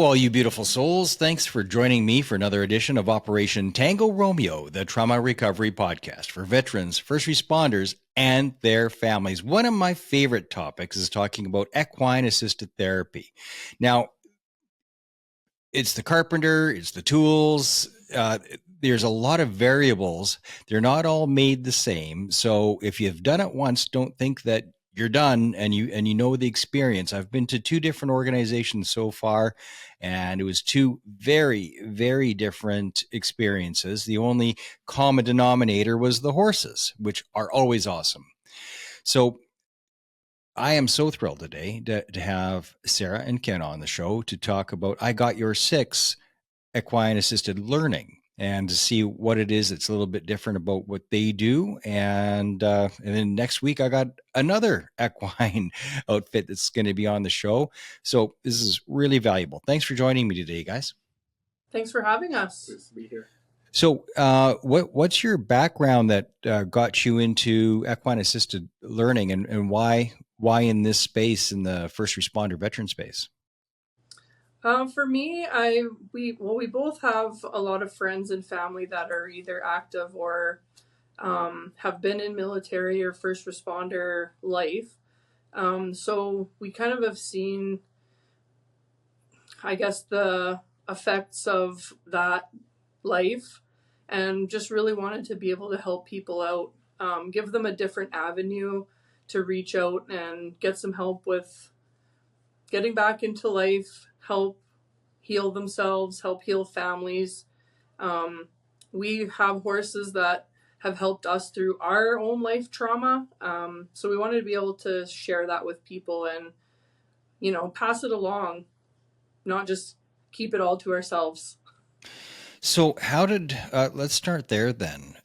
all you beautiful souls. Thanks for joining me for another edition of Operation Tango Romeo, the trauma recovery podcast for veterans, first responders, and their families. One of my favorite topics is talking about equine assisted therapy. Now, it's the carpenter, it's the tools. There's a lot of variables. They're not all made the same. So if you've done it once, don't think that you're done and you know the experience. I've been to two different organizations so far, and it was two very, very different experiences. The only common denominator was the horses, which are always awesome. So I am so thrilled today to have Sarah and Ken on the show to talk about I Got Your Six equine assisted learning and to see what it is that's a little bit different about what they do. And then next week, I got another equine outfit that's going to be on the show. So this is really valuable. Thanks for joining me today, guys. Thanks for having us. Nice to be here. So what's your background that got you into equine assisted learning, and why in this space, in the first responder veteran space? For me, we both have a lot of friends and family that are either active or have been in military or first responder life. So we kind of have seen, I guess, the effects of that life, and just really wanted to be able to help people out, give them a different avenue to reach out and get some help with getting back into life, help heal themselves, help heal families. We have horses that have helped us through our own life trauma. So we wanted to be able to share that with people and, pass it along, not just keep it all to ourselves. So how did, let's start there then.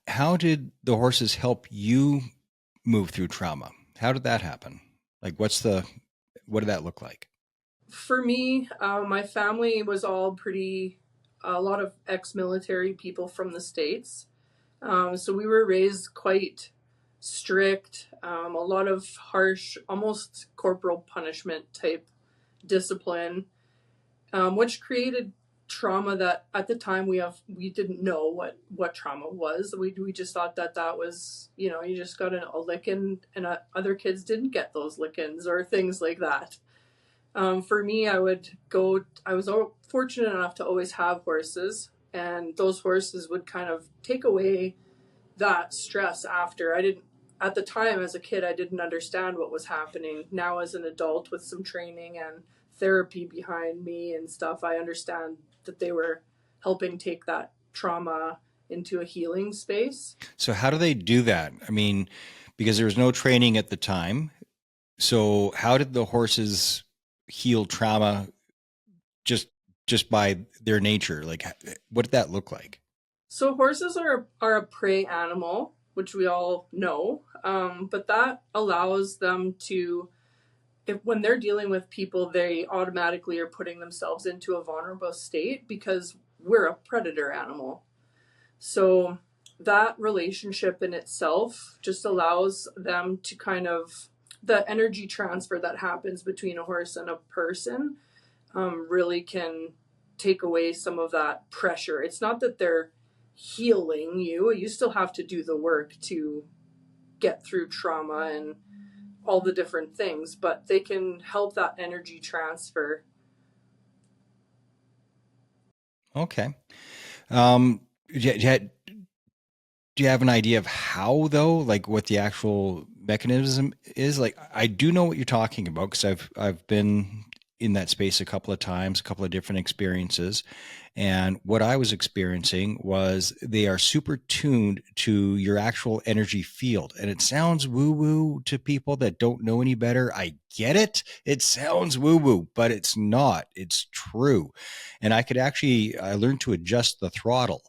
How did the horses help you move through trauma? How did that happen? Like, what did that look like? For me, my family was all a lot of ex-military people from the States. So we were raised quite strict, a lot of harsh, almost corporal punishment type discipline, which created trauma that at the time we didn't know what trauma was. We just thought that was, you just got a licking, and other kids didn't get those lickings or things like that. For me, I was fortunate enough to always have horses, and those horses would kind of take away that stress after. At the time as a kid, I didn't understand what was happening. Now as an adult with some training and therapy behind me and stuff, I understand that they were helping take that trauma into a healing space. So how do they do that? I mean, because there was no training at the time. So how did the horses heal trauma just by their nature? Like, what did that look like? So horses are a prey animal, which we all know, but that allows them to, when they're dealing with people, they automatically are putting themselves into a vulnerable state because we're a predator animal. So that relationship in itself just allows them to kind of, the energy transfer that happens between a horse and a person really can take away some of that pressure. It's not that they're healing you still have to do the work to get through trauma and all the different things, but they can help that energy transfer. Okay. Do you have an idea of how, though, like what the actual mechanism is? Like, I do know what you're talking about because I've been in that space a couple of times, a couple of different experiences. And what I was experiencing was they are super tuned to your actual energy field. And it sounds woo-woo to people that don't know any better. I get it. It sounds woo-woo, but it's not. It's true. And I learned to adjust the throttle.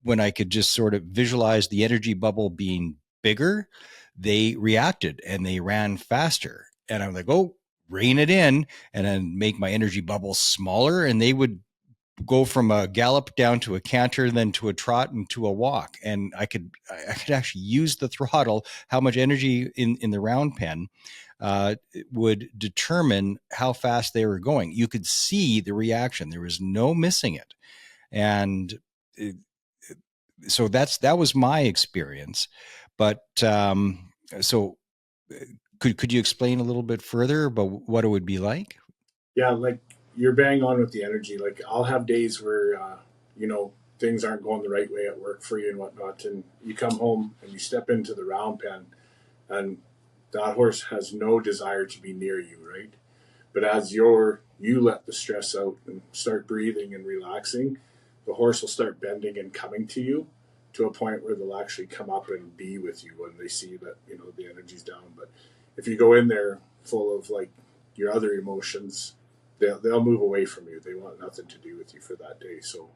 When I could just sort of visualize the energy bubble being bigger, they reacted and they ran faster. And I'm like, oh, rein it in, and then make my energy bubble smaller, and they would go from a gallop down to a canter, then to a trot and to a walk. And I could actually use the throttle, how much energy in the round pen would determine how fast they were going. You could see the reaction. There was no missing it. And so that was my experience. But so could you explain a little bit further about what it would be like? Yeah, like you're bang on with the energy. Like I'll have days where you know things aren't going the right way at work for you and whatnot, and you come home and you step into the round pen, and that horse has no desire to be near you, right? But as you let the stress out and start breathing and relaxing, the horse will start bending and coming to you to a point where they'll actually come up and be with you when they see that the energy's down. But if you go in there full of like your other emotions, they'll move away from you. They want nothing to do with you for that day. So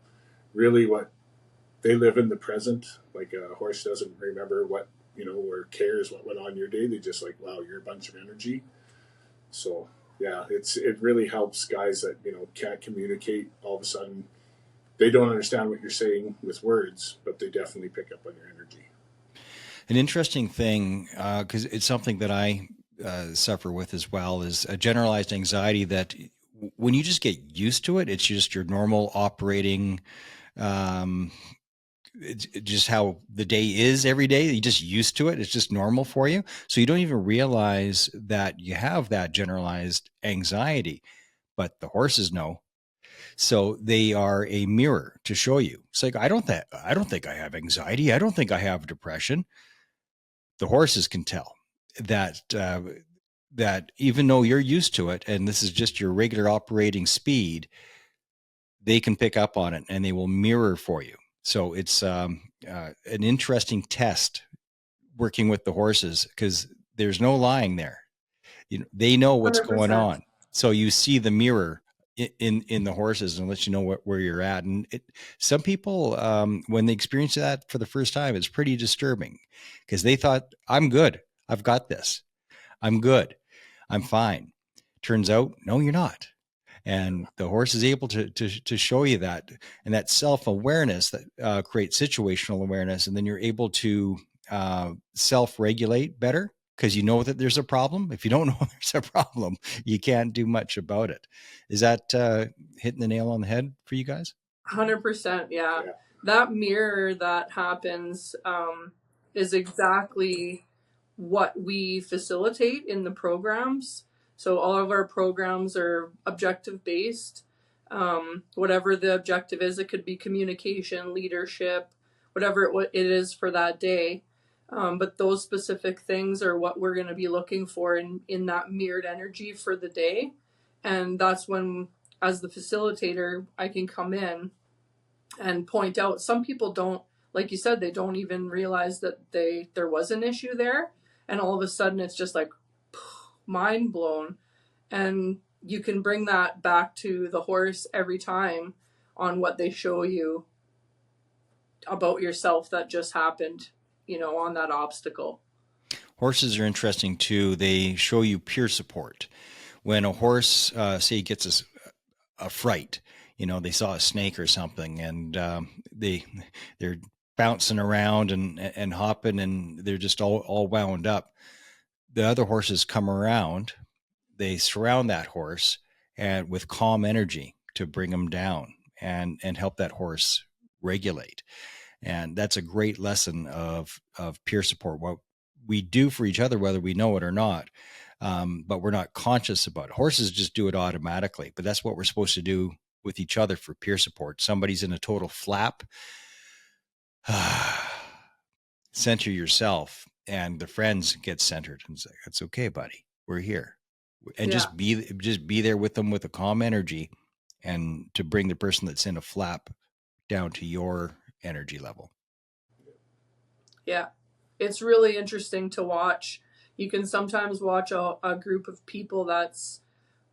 really, what they live in the present. Like a horse doesn't remember what or cares what went on your day. They just like, wow, you're a bunch of energy. So yeah, it really helps guys that can't communicate. All of a sudden, they don't understand what you're saying with words, but they definitely pick up on your energy. An interesting thing, because it's something that I suffer with as well, is a generalized anxiety that when you just get used to it, it's just your normal operating. It's just how the day is every day. You're just used to it. It's just normal for you. So you don't even realize that you have that generalized anxiety, but the horses know. So they are a mirror to show you. It's like, I don't think I have anxiety. I don't think I have depression. The horses can tell that, that even though you're used to it and this is just your regular operating speed, they can pick up on it and they will mirror for you. So it's an interesting test working with the horses because there's no lying there. They know what's going 100%. on. So you see the mirror in the horses and lets you know where you're at. And some people, when they experience that for the first time, it's pretty disturbing because they thought, I'm good. I've got this. I'm good. I'm fine. Turns out, no, you're not. And the horse is able to show you that, and that self-awareness that creates situational awareness. And then you're able to self-regulate better because you know that there's a problem. If you don't know there's a problem, you can't do much about it. Is that hitting the nail on the head for you guys? 100%. Yeah. Yeah. That mirror that happens is exactly what we facilitate in the programs. So all of our programs are objective based. Whatever the objective is, it could be communication, leadership, whatever it is for that day. But those specific things are what we're going to be looking for in that mirrored energy for the day. And that's when, as the facilitator, I can come in and point out some people don't, like you said, they don't even realize that there was an issue there, and all of a sudden it's just like mind blown. And you can bring that back to the horse every time on what they show you about yourself that just happened, on that obstacle. Horses are interesting too. They show you peer support. When a horse, say, gets a fright, they saw a snake or something, and they're bouncing around and hopping, and they're just all wound up. The other horses come around, they surround that horse, and with calm energy to bring them down and help that horse regulate. And that's a great lesson of peer support. What we do for each other, whether we know it or not, but we're not conscious about it. Horses just do it automatically, but that's what we're supposed to do with each other for peer support. Somebody's in a total flap, center yourself, and the friends get centered and say, "That's okay, buddy. We're here," and Yeah. just be there with them with a calm energy, and to bring the person that's in a flap down to your energy level. Yeah. It's really interesting to watch. You can sometimes watch a group of people that's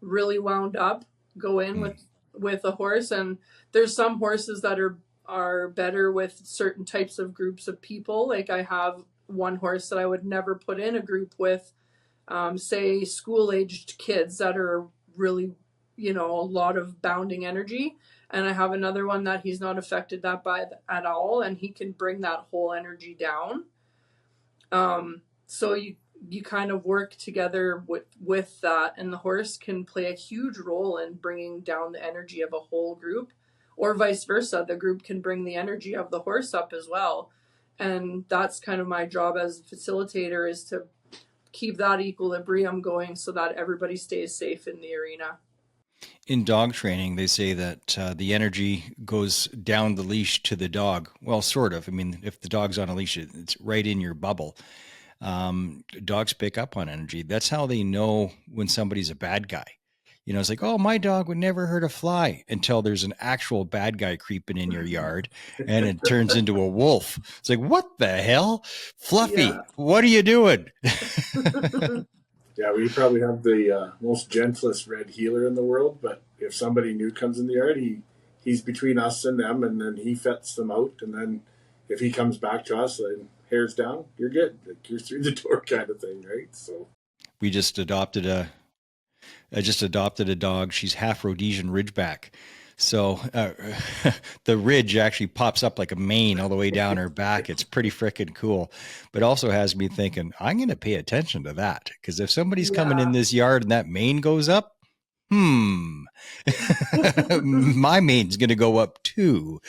really wound up go in Mm. with a horse, and there's some horses that are better with certain types of groups of people. Like I have one horse that I would never put in a group with, say school aged kids that are really, a lot of bounding energy. And I have another one that he's not affected that by at all, and he can bring that whole energy down. So you kind of work together with that, and the horse can play a huge role in bringing down the energy of a whole group, or vice versa. The group can bring the energy of the horse up as well. And that's kind of my job as a facilitator, is to keep that equilibrium going so that everybody stays safe in the arena. In dog training, they say that the energy goes down the leash to the dog. Well, sort of. I mean, if the dog's on a leash, it's right in your bubble. Dogs pick up on energy. That's how they know when somebody's a bad guy. You know, it's like, oh, my dog would never hurt a fly, until there's an actual bad guy creeping in your yard and it turns into a wolf. It's like, what the hell? Fluffy, Yeah. what are you doing? Yeah, we probably have the most gentlest red heeler in the world, but if somebody new comes in the yard, he's between us and them, and then he fets them out, and then if he comes back to us and hair's down, you're good. Like, you're through the door kind of thing, right? So I just adopted a dog. She's half Rhodesian Ridgeback. So the ridge actually pops up like a mane all the way down her back. It's pretty freaking cool, but also has me thinking, I'm going to pay attention to that, because if somebody's coming in this yard and that mane goes up, my mane's going to go up too.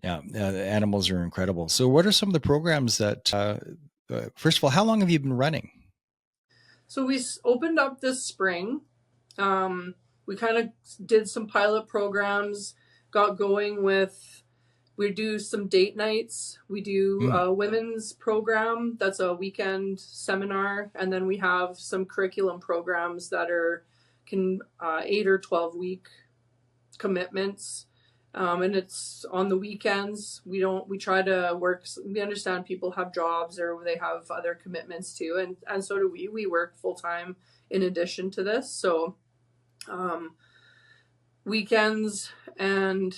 Yeah, the animals are incredible. So what are some of the programs that, first of all, how long have you been running? So we opened up this spring. We kind of did some pilot programs, got going with, we do some date nights. We do a women's program that's a weekend seminar. And then we have some curriculum programs that are 8 or 12 week commitments. And it's on the weekends. We try to work. We understand people have jobs or they have other commitments too. And so do we. We work full time in addition to this. So weekends, and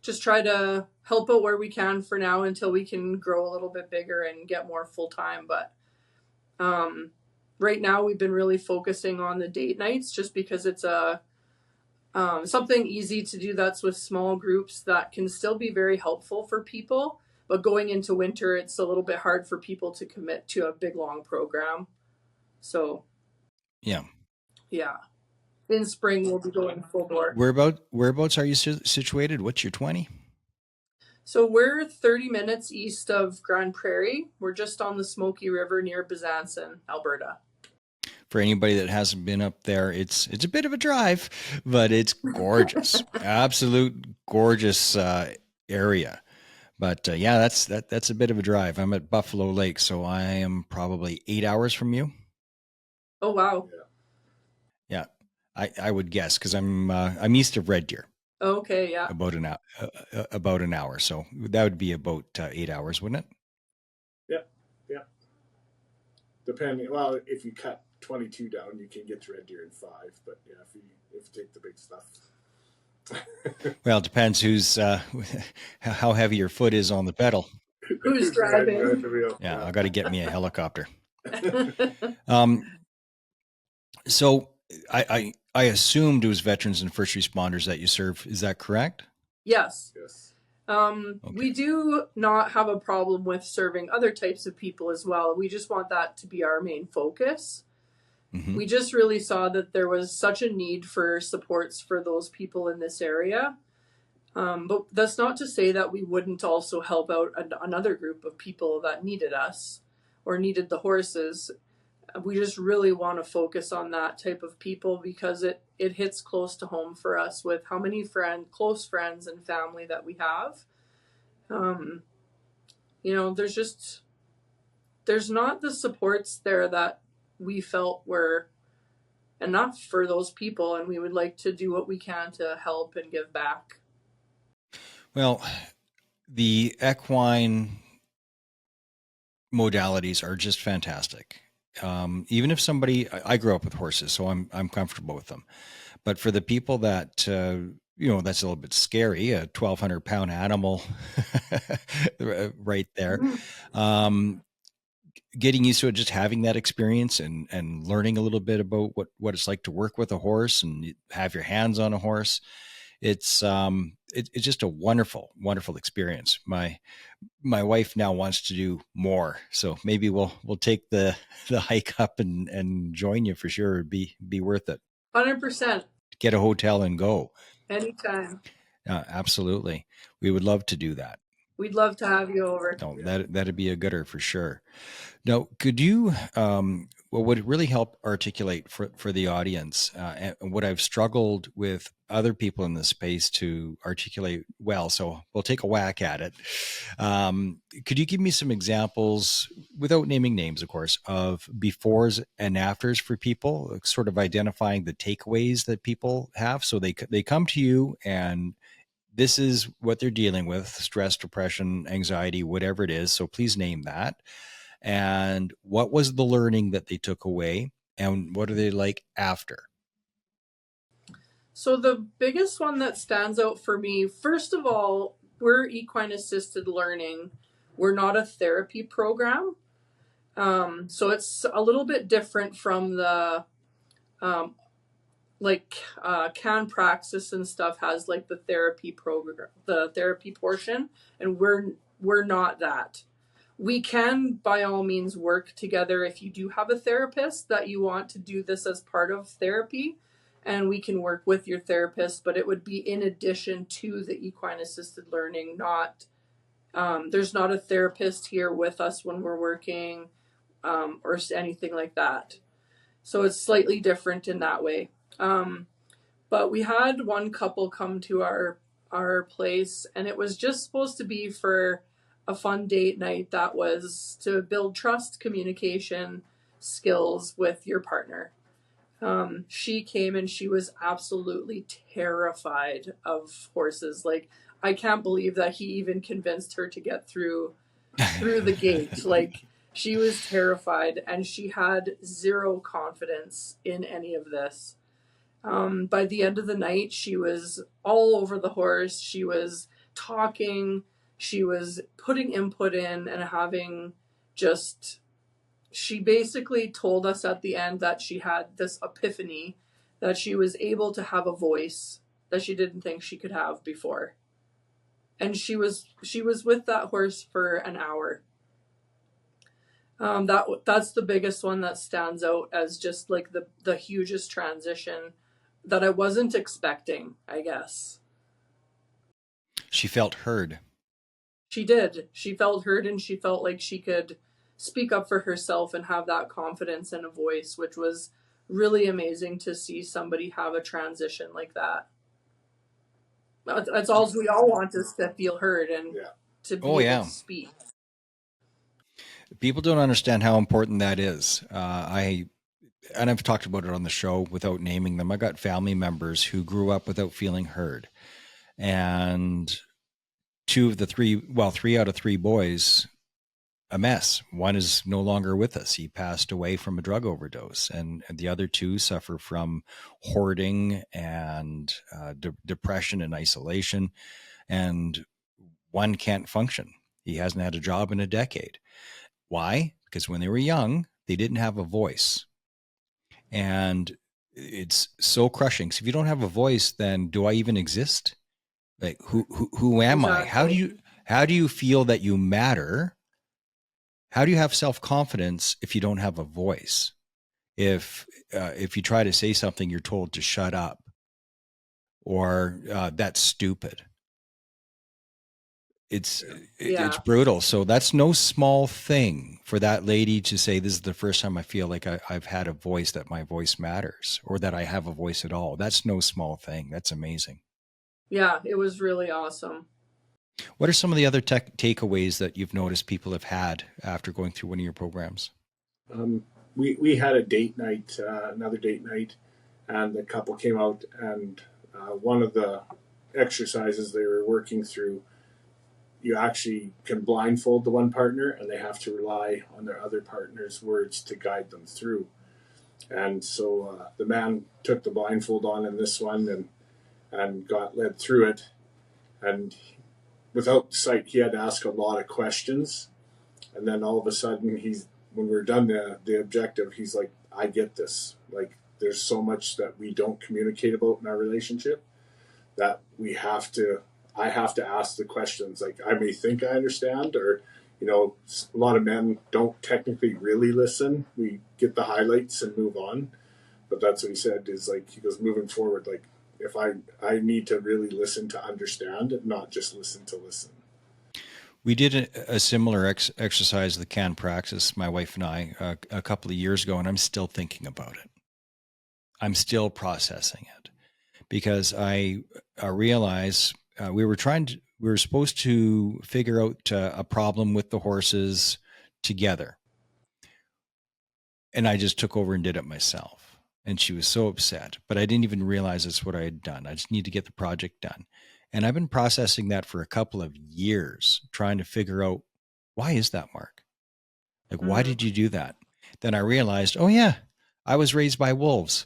just try to help out where we can for now until we can grow a little bit bigger and get more full time. But right now we've been really focusing on the date nights, just because it's something easy to do that's with small groups that can still be very helpful for people. But going into winter, it's a little bit hard for people to commit to a big long program. So yeah. In spring, we'll be going full bore. Whereabouts are you situated? What's your 20? So we're 30 minutes east of Grand Prairie. We're just on the Smoky River near Besançon, Alberta. For anybody that hasn't been up there, it's a bit of a drive, but it's gorgeous. Absolute gorgeous area. But yeah, that's a bit of a drive. I'm at Buffalo Lake, so I am probably 8 hours from you. Oh wow. Yeah. I would guess, because I'm east of Red Deer. Okay, yeah. About an hour. So that would be about 8 hours, wouldn't it? Yeah. Depending. Well, if you cut 22 down, you can get to Red Deer in 5. But yeah, if you take the big stuff. Well, it depends how heavy your foot is on the pedal. Who's driving? Yeah, I got to get me a helicopter. So I assumed it was veterans and first responders that you serve. Is that correct? Yes. Okay. We do not have a problem with serving other types of people as well. We just want that to be our main focus. Mm-hmm. We just really saw that there was such a need for supports for those people in this area. But that's not to say that we wouldn't also help out another group of people that needed us or needed the horses. We just really want to focus on that type of people, because it hits close to home for us with how many close friends and family that we have. There's not the supports there that we felt were enough for those people, and we would like to do what we can to help and give back. Well, the equine modalities are just fantastic. Even if I grew up with horses, so I'm comfortable with them. But for the people that, that's a little bit scary, a 1,200-pound animal right there. getting used to it, just having that experience and learning a little bit about what it's like to work with a horse and have your hands on a horse. It's just a wonderful, wonderful experience. My wife now wants to do more, so maybe we'll take the hike up and join you for sure. It'd be worth it. 100%. Get a hotel and go. Anytime. Absolutely, we would love to do that. We'd love to have you over. No, that'd be a gooder for sure. Now, could you, what would really help articulate for the audience, and what I've struggled with other people in this space to articulate well, so we'll take a whack at it. Could you give me some examples, without naming names, of course, of befores and afters for people, sort of identifying the takeaways that people have? So they come to you and this is what they're dealing with: stress, depression, anxiety, whatever it is. So please name that. And what was the learning that they took away? And what are they like after? So the biggest one that stands out for me, first of all, we're equine assisted learning. We're not a therapy program. So it's a little bit different from the Can Praxis and stuff has like the therapy program, the therapy portion, and we're not that. We can by all means work together if you do have a therapist that you want to do this as part of therapy, and we can work with your therapist, but it would be in addition to the equine assisted learning. Not there's not a therapist here with us when we're working, or anything like that. So it's slightly different in that way. But we had one couple come to our place, and it was just supposed to be for a fun date night that was to build trust, communication skills with your partner. She came and she was absolutely terrified of horses. Like, I can't believe that he even convinced her to get through the gate. Like, she was terrified and she had zero confidence in any of this. By the end of the night, she was all over the horse. She was talking. She was putting input in and having just, she basically told us at the end that she had this epiphany that she was able to have a voice that she didn't think she could have before. And she was with that horse for an hour. That's the biggest one that stands out as just like the hugest transition that I wasn't expecting, I guess. She felt heard. She did. She felt heard, and she felt like she could speak up for herself and have that confidence and a voice, which was really amazing to see somebody have a transition like that. That's all we all want, is to feel heard and to be able to speak. People don't understand how important that is. And I've talked about it on the show without naming them. I got family members who grew up without feeling heard. And three out of three boys, a mess. One is no longer with us. He passed away from a drug overdose. And the other two suffer from hoarding and depression and isolation. And one can't function. He hasn't had a job in a decade. Why? Because when they were young, they didn't have a voice. And it's so crushing. So if you don't have a voice, then do I even exist? Like, who am I? How do you feel that you matter? How do you have self-confidence if you don't have a voice? If you try to say something, you're told to shut up, or that's stupid. It's brutal. So that's no small thing for that lady to say, this is the first time I feel like I've had a voice, that my voice matters, or that I have a voice at all. That's no small thing. That's amazing. Yeah, it was really awesome. What are some of the other takeaways that you've noticed people have had after going through one of your programs? We had a date night, another date night, and the couple came out, and one of the exercises they were working through, you actually can blindfold the one partner, and they have to rely on their other partner's words to guide them through. And so the man took the blindfold on in this one and got led through it. And without sight, he had to ask a lot of questions. And then all of a sudden, when we're done the objective, he's like, I get this. Like, there's so much that we don't communicate about in our relationship that I have to ask the questions. Like, I may think I understand, or, a lot of men don't technically really listen. We get the highlights and move on. But that's what he said, is like, he goes, moving forward, like, if I need to really listen to understand, not just listen to listen. We did a similar exercise, the can praxis, my wife and I, a couple of years ago, and I'm still thinking about it. I'm still processing it because I realize we were supposed to figure out a problem with the horses together. And I just took over and did it myself. And she was so upset, but I didn't even realize that's what I had done. I just need to get the project done. And I've been processing that for a couple of years, trying to figure out, why is that, Mark? Like, why did you do that? Then I realized, oh yeah, I was raised by wolves.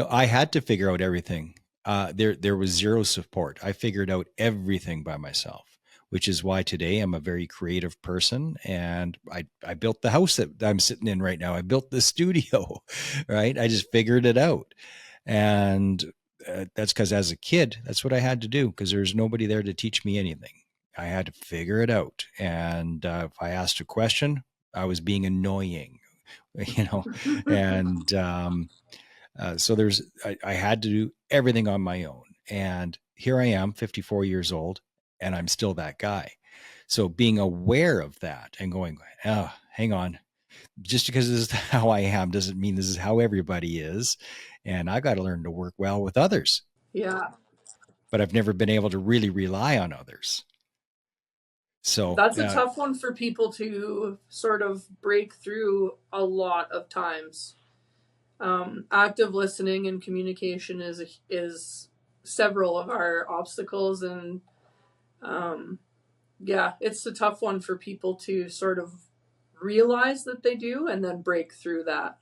I had to figure out everything. There was zero support. I figured out everything by myself, which is why today I'm a very creative person. And I built the house that I'm sitting in right now. I built the studio, right? I just figured it out. And that's because as a kid, that's what I had to do, because there's nobody there to teach me anything. I had to figure it out. And if I asked a question, I was being annoying, and so I had to do everything on my own. And here I am, 54 years old, and I'm still that guy. So being aware of that and going, oh, hang on, just because this is how I am doesn't mean this is how everybody is. And I got to learn to work well with others. Yeah. But I've never been able to really rely on others. So that's a tough one for people to sort of break through a lot of times. Active listening and communication is several of our obstacles, and it's a tough one for people to sort of realize that they do and then break through that.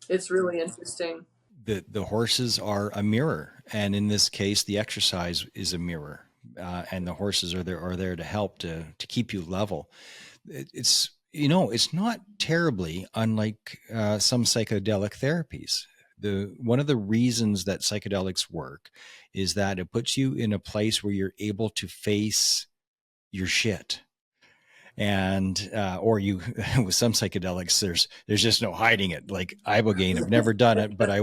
It's really interesting. The horses are a mirror, and in this case, the exercise is a mirror, and the horses are there to help to keep you level. It's not terribly unlike some psychedelic therapies. One of the reasons that psychedelics work is that it puts you in a place where you're able to face your shit. And or you with some psychedelics there's just no hiding it. Like ibogaine, I've never done it, but I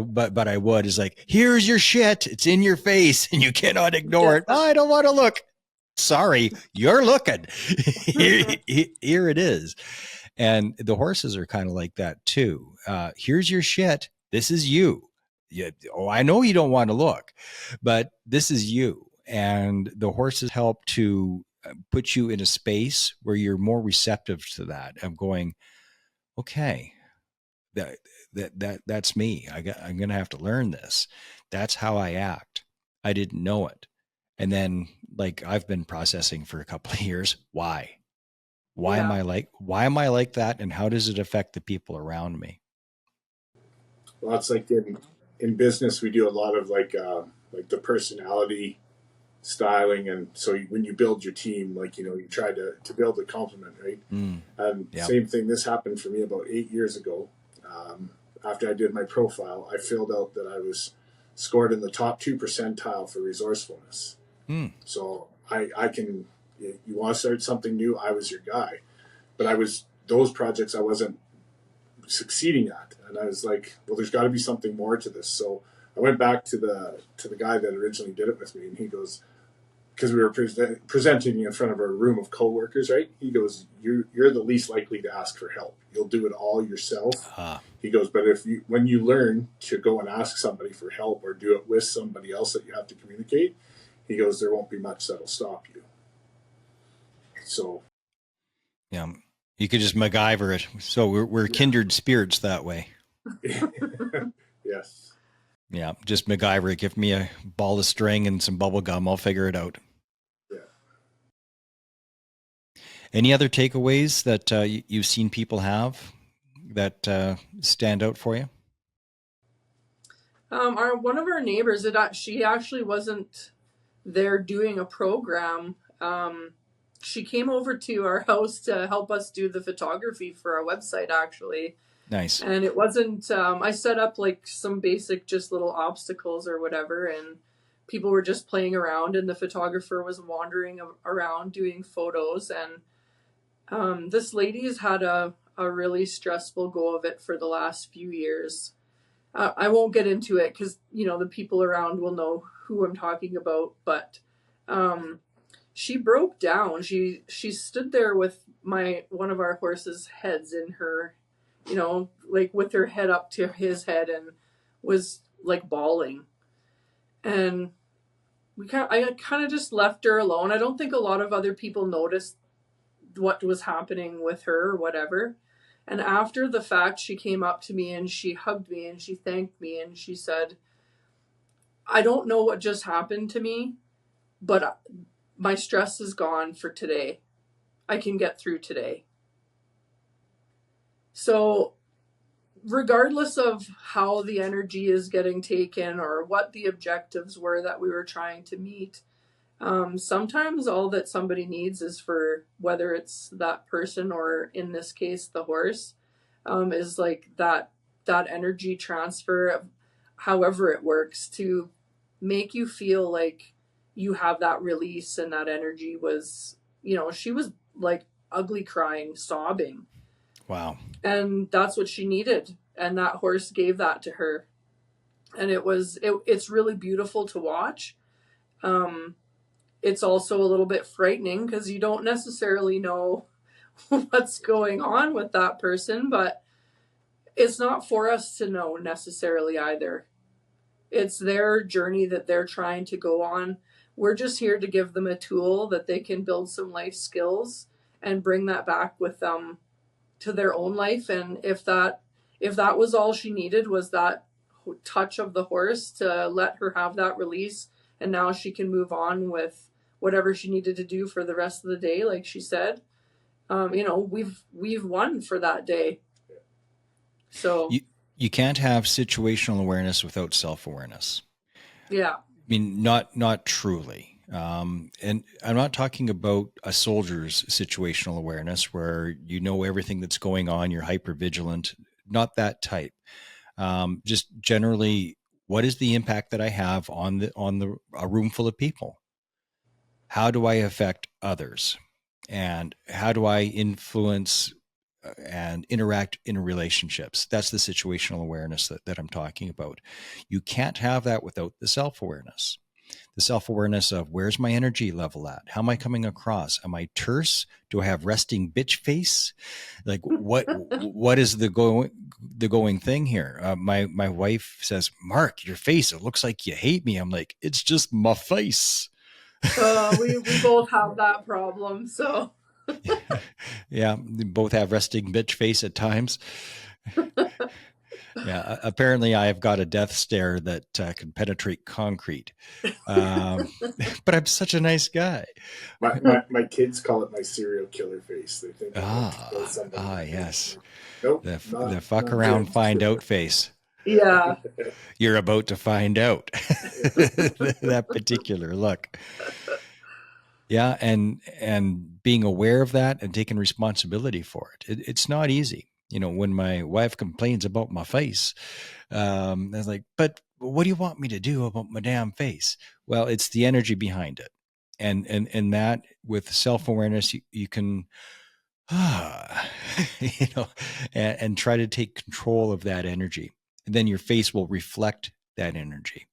would. Is like, here's your shit, it's in your face and you cannot ignore it. I don't want to look. Sorry, you're looking. Here it is. And the horses are kind of like that too. Here's your shit, this is you. I know you don't want to look, but this is you. And the horses help to put you in a space where you're more receptive to that, of going, okay, that's me. I'm going to have to learn this. That's how I act. I didn't know it. And then, like, I've been processing for a couple of years. Why am I like that? And how does it affect the people around me? Well, it's like in business, we do a lot of like the personality styling, and so when you build your team, like, you try to build a complement, right? And same thing, this happened for me about 8 years ago. After I did my profile, I filled out that I was scored in the top 2 percentile for resourcefulness. So I can, you want to start something new, I was your guy. But those projects I wasn't succeeding at, and I was like, well, there's got to be something more to this. So I went back to the guy that originally did it with me, and he goes, because we were presenting in front of a room of coworkers, right? He goes, you're the least likely to ask for help. You'll do it all yourself. He goes, but when you learn to go and ask somebody for help or do it with somebody else that you have to communicate, he goes, there won't be much that'll stop you. So, yeah, you could just MacGyver it. So we're kindred spirits that way. Yes. Yeah, just MacGyver it. Give me a ball of string and some bubble gum. I'll figure it out. Yeah. Any other takeaways that you've seen people have that stand out for you? One of our neighbors, she actually wasn't there doing a program. she came over to our house to help us do the photography for our website, actually. Nice. And it wasn't, I set up like some basic, just little obstacles or whatever, and people were just playing around, and the photographer was wandering around doing photos. And this lady's had a really stressful go of it for the last few years. I won't get into it because, the people around will know who I'm talking about, but she broke down. She stood there with one of our horses' heads in her, like with her head up to his head, and was like bawling. And I kind of just left her alone. I don't think a lot of other people noticed what was happening with her or whatever. And after the fact, she came up to me and she hugged me and she thanked me and she said, I don't know what just happened to me, but my stress is gone for today. I can get through today. So regardless of how the energy is getting taken or what the objectives were that we were trying to meet, sometimes all that somebody needs is for, whether it's that person or in this case the horse, is like that energy transfer of however it works to make you feel like you have that release. And that energy was, she was like ugly crying, sobbing. Wow. And that's what she needed, and that horse gave that to her. And it's really beautiful to watch. It's also a little bit frightening because you don't necessarily know what's going on with that person, but it's not for us to know necessarily either. It's their journey that they're trying to go on. We're just here to give them a tool that they can build some life skills and bring that back with them to their own life. And if that was all she needed, was that touch of the horse to let her have that release, and now she can move on with whatever she needed to do for the rest of the day, like she said, we've won for that day. So you can't have situational awareness without self-awareness. Yeah. I mean, not truly. And I'm not talking about a soldier's situational awareness where you know everything that's going on, you're hyper vigilant, not that type. Just generally, what is the impact that I have on a room full of people? How do I affect others? And how do I influence and interact in relationships? That's the situational awareness that I'm talking about. You can't have that without the self-awareness. The self-awareness of, where's my energy level at? How am I coming across? Am I terse? Do I have resting bitch face? Like what is the going thing here? My wife says, Mark, your face, it looks like you hate me. I'm like, it's just my face. We both have that problem. So yeah, we both have resting bitch face at times. Yeah, apparently I have got a death stare that can penetrate concrete. But I'm such a nice guy. My kids call it my serial killer face. They think yes. Nope, the fuck around, find out face. Yeah. You're about to find out that particular look. Yeah, and being aware of that and taking responsibility for it. It's not easy. When my wife complains about my face, I was like, but what do you want me to do about my damn face? Well, it's the energy behind it. And that, with self-awareness, you can, and try to take control of that energy. And then your face will reflect that energy.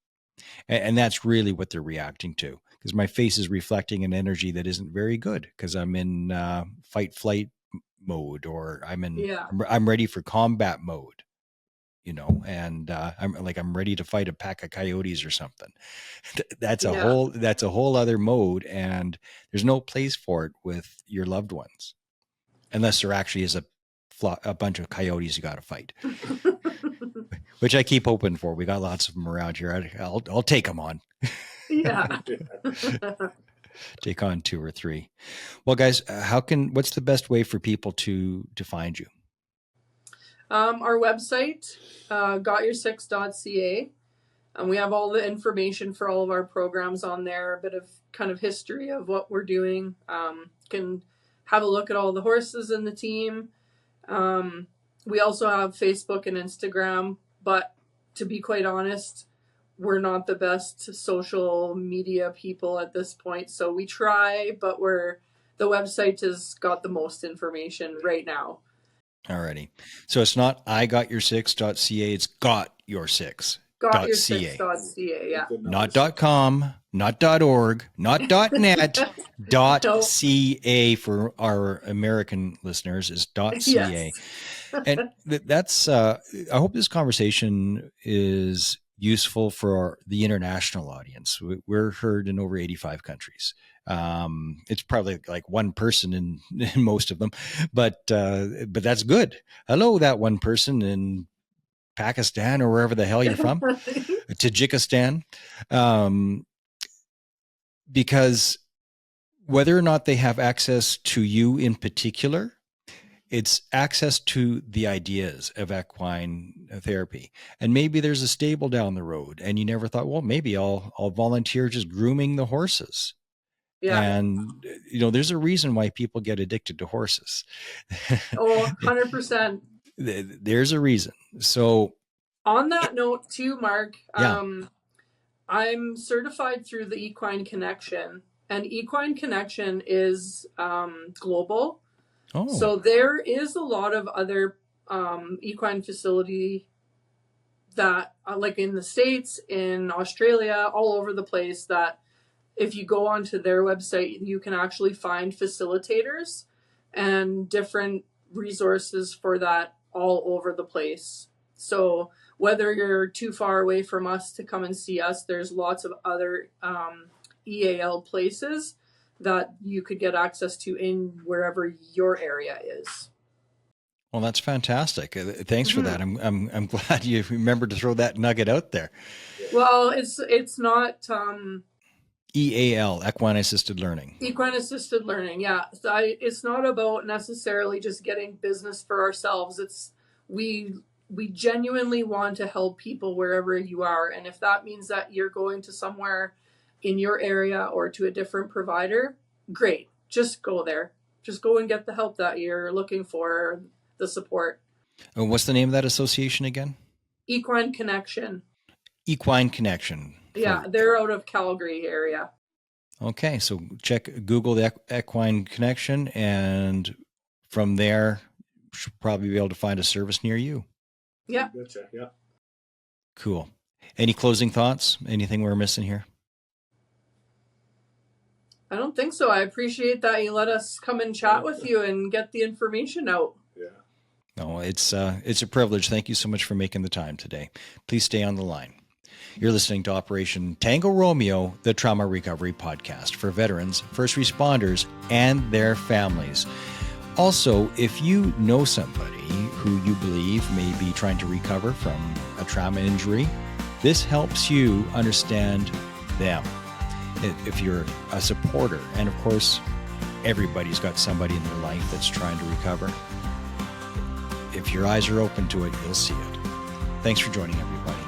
And that's really what they're reacting to, because my face is reflecting an energy that isn't very good, because I'm in fight flight mode, or I'm ready for combat mode, and I'm ready to fight a pack of coyotes or something. That's a whole other mode, and there's no place for it with your loved ones, unless there actually is a bunch of coyotes you got to fight. Which I keep hoping for. We got lots of them around here. I'll take them on. Yeah. Take on 2 or 3. Well, guys, what's the best way for people to find you? Our website, GotYourSix.ca. And we have all the information for all of our programs on there, a bit of kind of history of what we're doing. Can have a look at all the horses in the team. We also have Facebook and Instagram, but to be quite honest, we're not the best social media people at this point. So we try, but the website has got the most information right now. Alrighty. So it's not IGotYourSix.ca, it's GotYourSix. GotYourSix.ca, yeah. Not .com, not .org, not .net, .ca for our American listeners is .ca. Yes. And that's, I hope this conversation is useful for the international audience. We're heard in over 85 countries. It's probably like one person in most of them, but that's good. Hello, that one person in Pakistan or wherever the hell you're from, Tajikistan, because whether or not they have access to you in particular, it's access to the ideas of equine therapy. And maybe there's a stable down the road and you never thought, well, maybe I'll volunteer just grooming the horses. Yeah. And, there's a reason why people get addicted to horses. Oh, 100%. There's a reason. So on that note too, Mark, yeah. I'm certified through the Equine Connection, and Equine Connection is global. Oh. So there is a lot of other equine facility that like in the States, in Australia, all over the place, that if you go onto their website, you can actually find facilitators and different resources for that all over the place. So whether you're too far away from us to come and see us, there's lots of other EAL places that you could get access to in wherever your area is. Well, that's fantastic. Thanks for that. I'm glad you remembered to throw that nugget out there. Well, it's not EAL, Equine Assisted Learning. Equine Assisted Learning, yeah. It's not about necessarily just getting business for ourselves. It's we genuinely want to help people wherever you are, and if that means that you're going to somewhere in your area or to a different provider, great. Just go there. Just go and get the help that you're looking for, the support. And what's the name of that association again? Equine Connection. Equine Connection. Yeah, they're out of Calgary area. Okay, so Google the Equine Connection, and from there, you should probably be able to find a service near you. Yeah. Gotcha. Yeah. Cool. Any closing thoughts? Anything we're missing here? I don't think so. I appreciate that you let us come and chat with you and get the information out. Yeah. No, it's a privilege. Thank you so much for making the time today. Please stay on the line. You're listening to Operation Tango Romeo, the Trauma Recovery Podcast for veterans, first responders, and their families. Also, if you know somebody who you believe may be trying to recover from a trauma injury, this helps you understand them. If you're a supporter, and of course, everybody's got somebody in their life that's trying to recover. If your eyes are open to it, you'll see it. Thanks for joining, everybody.